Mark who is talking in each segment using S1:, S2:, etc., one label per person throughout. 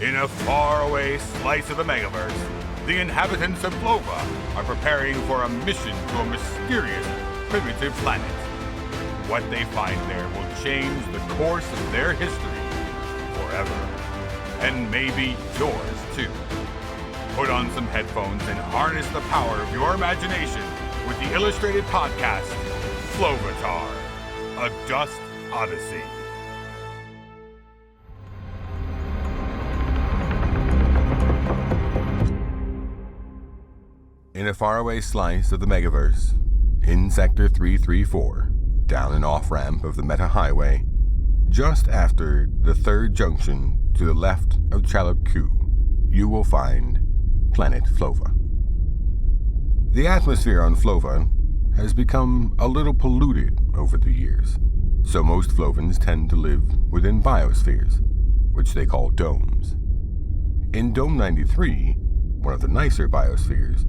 S1: In a faraway slice of the Megaverse, the inhabitants of Flova are preparing for a mission to a mysterious, primitive planet. What they find there will change the course of their history forever. And maybe yours, too. Put on some headphones and harness the power of your imagination with the illustrated podcast, Flovatar, a Dust Odyssey. In a faraway slice of the Megaverse, in Sector 334, down an off-ramp of the Meta Highway, just after the third junction to the left of Chalop Q, you will find Planet Flova. The atmosphere on Flova has become a little polluted over the years, so most Flovans tend to live within biospheres, which they call domes. In Dome 93, one of the nicer biospheres,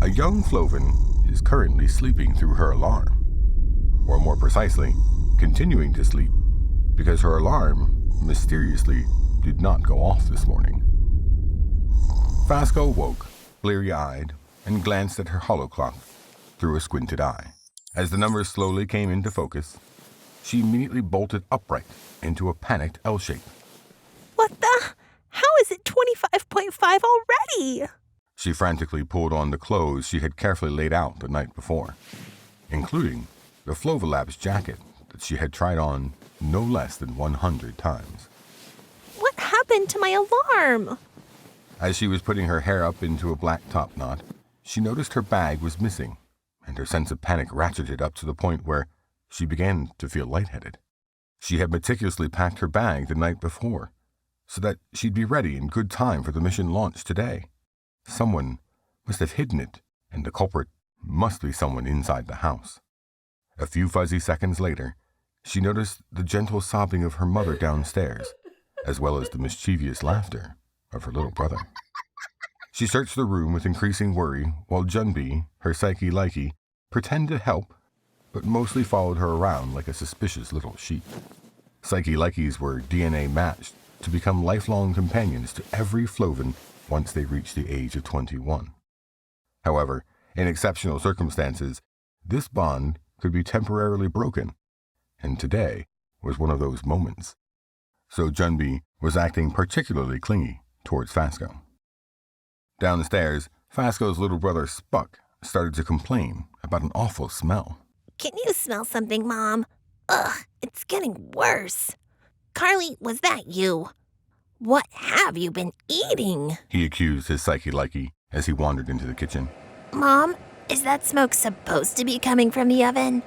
S1: a young Flovan is currently sleeping through her alarm, or more precisely, continuing to sleep because her alarm mysteriously did not go off this morning. Fasco woke, bleary-eyed, and glanced at her holoclock through a squinted eye. As the numbers slowly came into focus, she immediately bolted upright into a panicked L shape.
S2: What the? How is it 25.5 already?
S1: She frantically pulled on the clothes she had carefully laid out the night before, including the Flova Labs jacket that she had tried on no less than 100 times.
S2: What happened to my alarm?
S1: As she was putting her hair up into a black top knot, she noticed her bag was missing, and her sense of panic ratcheted up to the point where she began to feel lightheaded. She had meticulously packed her bag the night before, so that she'd be ready in good time for the mission launch today. Someone must have hidden it, and the culprit must be someone inside the house. A few fuzzy seconds later, she noticed the gentle sobbing of her mother downstairs, as well as the mischievous laughter of her little brother. She searched the room with increasing worry, while Junbi, her psyche-likey, pretended to help, but mostly followed her around like a suspicious little sheep. Psyche-likeys were DNA matched to become lifelong companions to every Flovan once they reached the age of 21. However, in exceptional circumstances, this bond could be temporarily broken, and today was one of those moments. So Junbi was acting particularly clingy towards Fasco. Downstairs, Fasco's little brother Spuck started to complain about an awful smell.
S2: Can you smell something, Mom? Ugh, it's getting worse. Carly, was that you? What have you been eating?
S1: He accused his psyche-likey as he wandered into the kitchen.
S2: Mom, is that smoke supposed to be coming from the oven?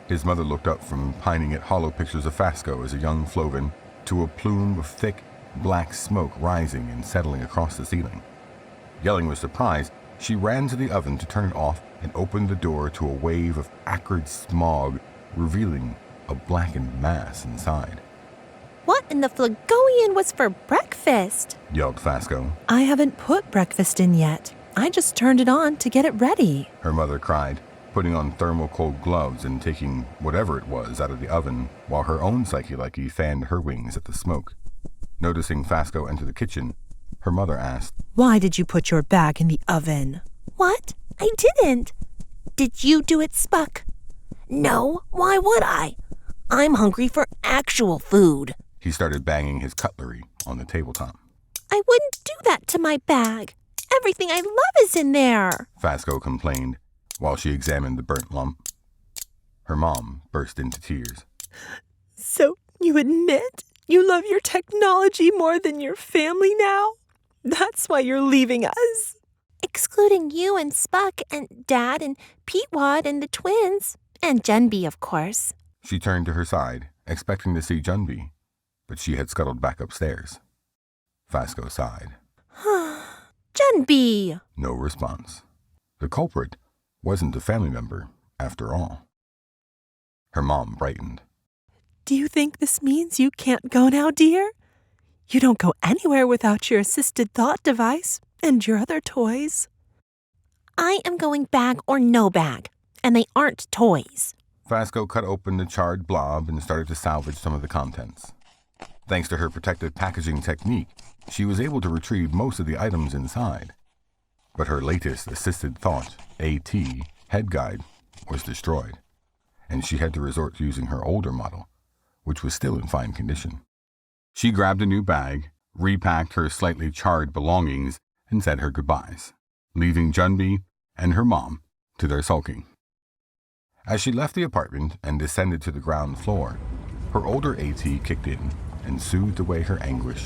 S1: His mother looked up from pining at hollow pictures of Fasco as a young Flovan to a plume of thick, black smoke rising and settling across the ceiling. Yelling with surprise, she ran to the oven to turn it off and opened the door to a wave of acrid smog, revealing a blackened mass inside.
S2: What in the Flagoian was for breakfast?
S1: Yelled Fasco.
S3: I haven't put breakfast in yet. I just turned it on to get it ready.
S1: Her mother cried, putting on thermal-cold gloves and taking whatever it was out of the oven, while her own psyche-likey fanned her wings at the smoke. Noticing Fasco enter the kitchen, her mother asked,
S3: Why did you put your bag in the oven?
S2: What? I didn't. Did you do it, Spuck? No, why would I? I'm hungry for actual food.
S1: He started banging his cutlery on the tabletop.
S2: I wouldn't do that to my bag. Everything I love is in there.
S1: Fasco complained while she examined the burnt lump. Her mom burst into tears.
S3: So you admit you love your technology more than your family now? That's why you're leaving us.
S2: Excluding you and Spuck and Dad and Peatwad and the twins. And Junbi, of course.
S1: She turned to her side, expecting to see Junbi, but she had scuttled back upstairs. Fasco sighed.
S2: Junbi!
S1: No response. The culprit wasn't a family member, after all. Her mom brightened.
S3: Do you think this means you can't go now, dear? You don't go anywhere without your assisted thought device and your other toys.
S2: I am going bag or no bag, and they aren't toys.
S1: Fasco cut open the charred blob and started to salvage some of the contents. Thanks to her protective packaging technique, she was able to retrieve most of the items inside. But her latest assisted thought, AT, head guide, was destroyed, and she had to resort to using her older model, which was still in fine condition. She grabbed a new bag, repacked her slightly charred belongings, and said her goodbyes, leaving Junbi and her mom to their sulking. As she left the apartment and descended to the ground floor, her older AT kicked in and soothed away her anguish,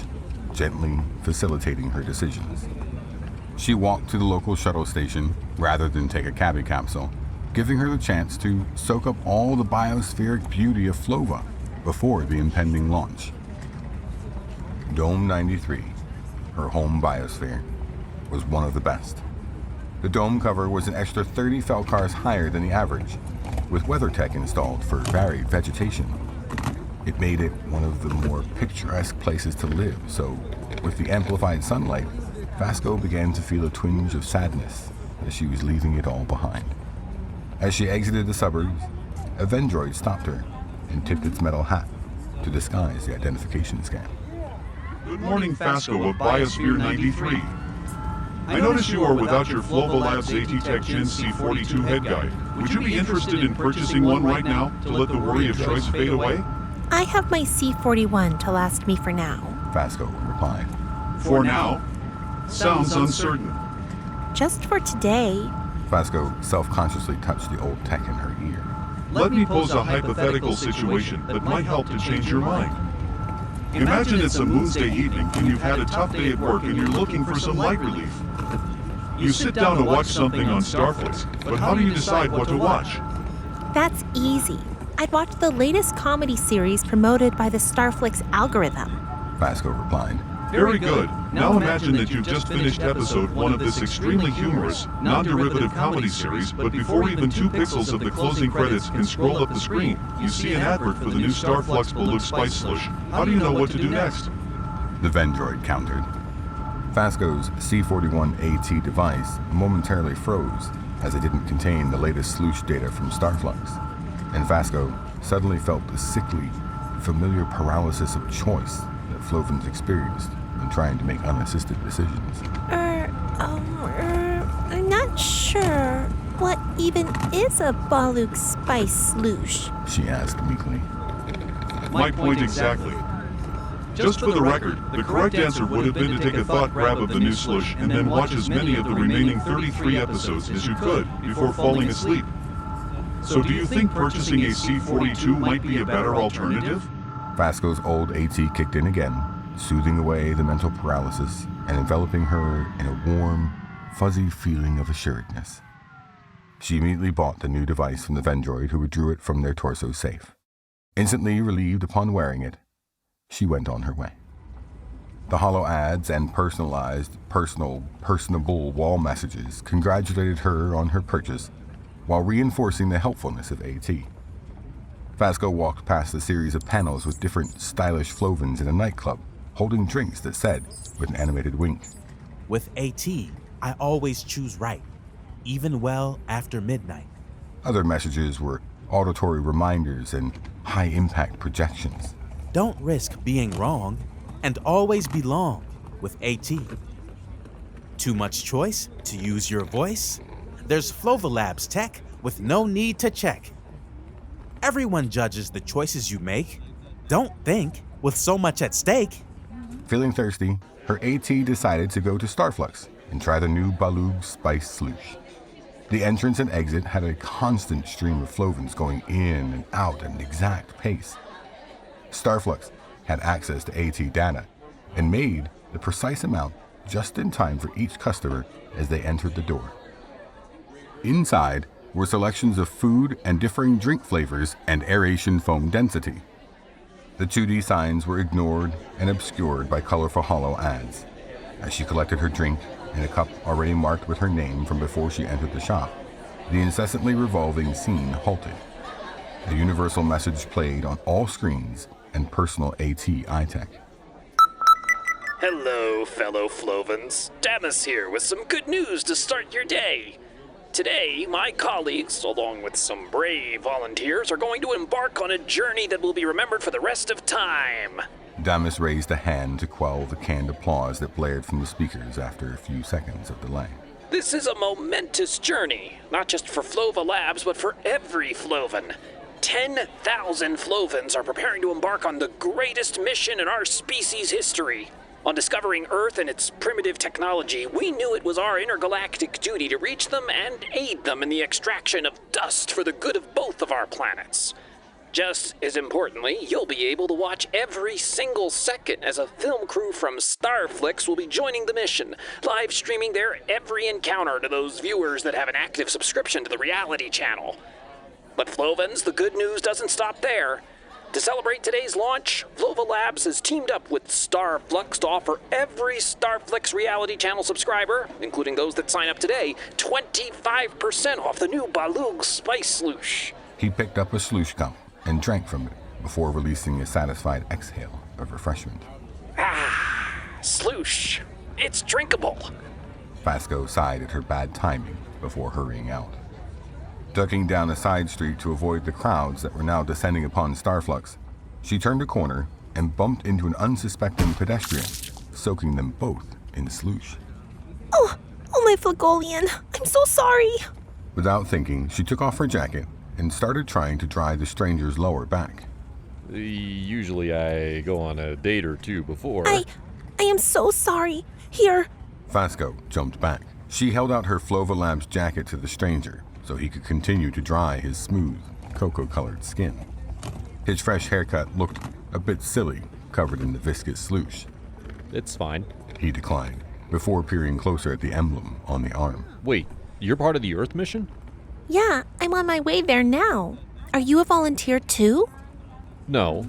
S1: gently facilitating her decisions. She walked to the local shuttle station rather than take a cabbie capsule, giving her the chance to soak up all the biospheric beauty of Flova before the impending launch. Dome 93, her home biosphere, was one of the best. The dome cover was an extra 30 felt cars higher than the average, with weather tech installed for varied vegetation. It made it one of the more picturesque places to live, so with the amplified sunlight, Vasco began to feel a twinge of sadness as she was leaving it all behind. As she exited the suburbs, a Vendroid stopped her and tipped its metal hat to disguise the identification scan.
S4: Good morning, Vasco of Biosphere 93. I notice you are without your Flova Labs AT-Tech Gen C42 head guide. Would you be interested in purchasing one right now to let the worry of choice fade away?
S3: I have my C41 to last me for now.
S1: Vasco replied.
S4: For now? Sounds uncertain.
S3: Just for today.
S1: Vasco self-consciously touched the old tech in her ear.
S4: Let me pose a hypothetical situation that might help to change your mind. Imagine it's a Moonsday evening and you've had a tough day at work and you're looking for some light relief. You sit down to watch something on Starflix, but how do you decide what to watch?
S3: That's easy. I'd watch the latest comedy series promoted by the Starflix algorithm.
S1: Vasco replied.
S4: Very good. Now imagine that you've just finished episode 1 of this extremely humorous, non-derivative comedy series, but before even 2 pixels of the closing credits can scroll up the screen, you see an advert for the new Starflux Balloon Spice Slush. How do you know what to do next?
S1: The Vendroid countered. Vasco's C41 AT device momentarily froze as it didn't contain the latest sluice data from Starflux, and Vasco suddenly felt the sickly, familiar paralysis of choice that Flovans experienced when trying to make unassisted decisions.
S3: I'm not sure. What even is a Baluk Spice Slush?
S1: She asked meekly.
S4: My point exactly. Just for the record, the correct answer would have been to take a thought grab of the new slush and then watch as many of the remaining 33 episodes as you could before falling asleep. So do you think purchasing a C42 might be a better alternative?
S1: Vasco's old AT kicked in again, soothing away the mental paralysis and enveloping her in a warm, fuzzy feeling of assuredness. She immediately bought the new device from the Vendroid who withdrew it from their torso safe. Instantly relieved upon wearing it, she went on her way. The hollow ads and personable wall messages congratulated her on her purchase while reinforcing the helpfulness of AT. Vasco walked past the series of panels with different stylish Flovans in a nightclub, holding drinks that said, with an animated wink,
S5: "With AT, I always choose right, even well after midnight."
S1: Other messages were auditory reminders and high-impact projections.
S5: Don't risk being wrong, and always belong with AT. Too much choice to use your voice? There's Flova Labs tech with no need to check. Everyone judges the choices you make. Don't think with so much at stake.
S1: Feeling thirsty, her AT decided to go to Starflux and try the new Balug Spice Slush. The entrance and exit had a constant stream of Flovans going in and out at an exact pace. Starflux had access to AT data and made the precise amount just in time for each customer as they entered the door. Inside were selections of food and differing drink flavors and aeration foam density. The 2D signs were ignored and obscured by colorful hollow ads. As she collected her drink in a cup already marked with her name from before she entered the shop, the incessantly revolving scene halted. A universal message played on all screens and personal AT iTech.
S6: Hello, fellow Flovans. Damas here with some good news to start your day. Today, my colleagues, along with some brave volunteers, are going to embark on a journey that will be remembered for the rest of time.
S1: Damas raised a hand to quell the canned applause that blared from the speakers after a few seconds of delay.
S6: This is a momentous journey, not just for Flova Labs, but for every Flovan. 10,000 Flovans are preparing to embark on the greatest mission in our species' history. On discovering Earth and its primitive technology, we knew it was our intergalactic duty to reach them and aid them in the extraction of dust for the good of both of our planets. Just as importantly, you'll be able to watch every single second as a film crew from Starflix will be joining the mission, live streaming their every encounter to those viewers that have an active subscription to the reality channel. But Flovans, the good news doesn't stop there. To celebrate today's launch, Flova Labs has teamed up with Starflix to offer every Starflix reality channel subscriber, including those that sign up today, 25% off the new Balug Spice Sloosh.
S1: He picked up a sloosh cup and drank from it before releasing a satisfied exhale of refreshment.
S6: Sloosh. It's drinkable.
S1: Fasco sighed at her bad timing before hurrying out. Ducking down a side street to avoid the crowds that were now descending upon Starflux, she turned a corner and bumped into an unsuspecting pedestrian, soaking them both in sloosh.
S2: Oh, my Flagolian. I'm so sorry.
S1: Without thinking, she took off her jacket and started trying to dry the stranger's lower back.
S7: Usually I go on a date or two before.
S2: I am so sorry. Here.
S1: Fasco jumped back. She held out her Flova Labs jacket to the stranger so he could continue to dry his smooth, cocoa-colored skin. His fresh haircut looked a bit silly, covered in the viscous sloosh.
S7: It's fine.
S1: He declined, before peering closer at the emblem on the arm.
S7: Wait, you're part of the Earth mission?
S2: Yeah, I'm on my way there now. Are you a volunteer too?
S7: No.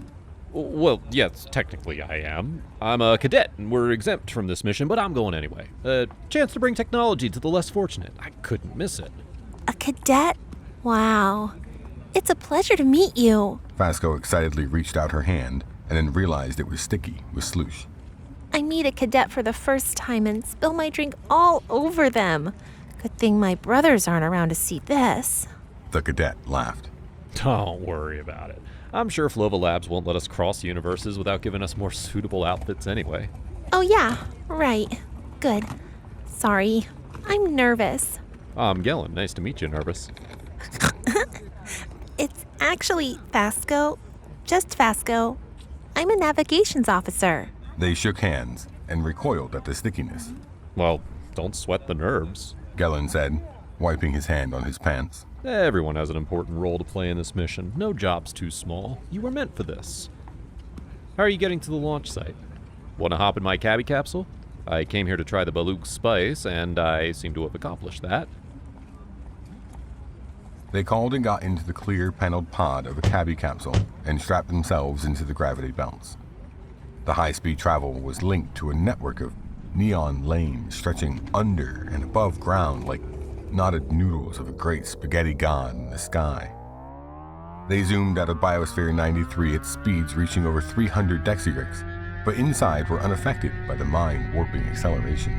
S7: Well, yes, technically I am. I'm a cadet, and we're exempt from this mission, but I'm going anyway. A chance to bring technology to the less fortunate. I couldn't miss it.
S2: A cadet? Wow. It's a pleasure to meet you.
S1: Fasco excitedly reached out her hand and then realized it was sticky with sloosh.
S2: I meet a cadet for the first time and spill my drink all over them. Good thing my brothers aren't around to see this.
S1: The cadet laughed.
S7: Don't worry about it. I'm sure Flova Labs won't let us cross universes without giving us more suitable outfits anyway.
S2: Oh yeah, right. Good. Sorry. I'm nervous.
S7: I'm Gellin. Nice to meet you, Nervous.
S2: It's actually Fasco. Just Fasco. I'm a navigations officer.
S1: They shook hands and recoiled at the stickiness.
S7: Well, don't sweat the nerves.
S1: Gellin said, wiping his hand on his pants.
S7: Everyone has an important role to play in this mission. No job's too small. You were meant for this. How are you getting to the launch site? Want to hop in my cabbie capsule? I came here to try the Balug Spice, and I seem to have accomplished that.
S1: They called and got into the clear paneled pod of a cabbie capsule and strapped themselves into the gravity belts. The high-speed travel was linked to a network of neon lanes stretching under and above ground like knotted noodles of a great spaghetti god in the sky. They zoomed out of Biosphere 93 at speeds reaching over 300 dexirigs, but inside were unaffected by the mind-warping acceleration.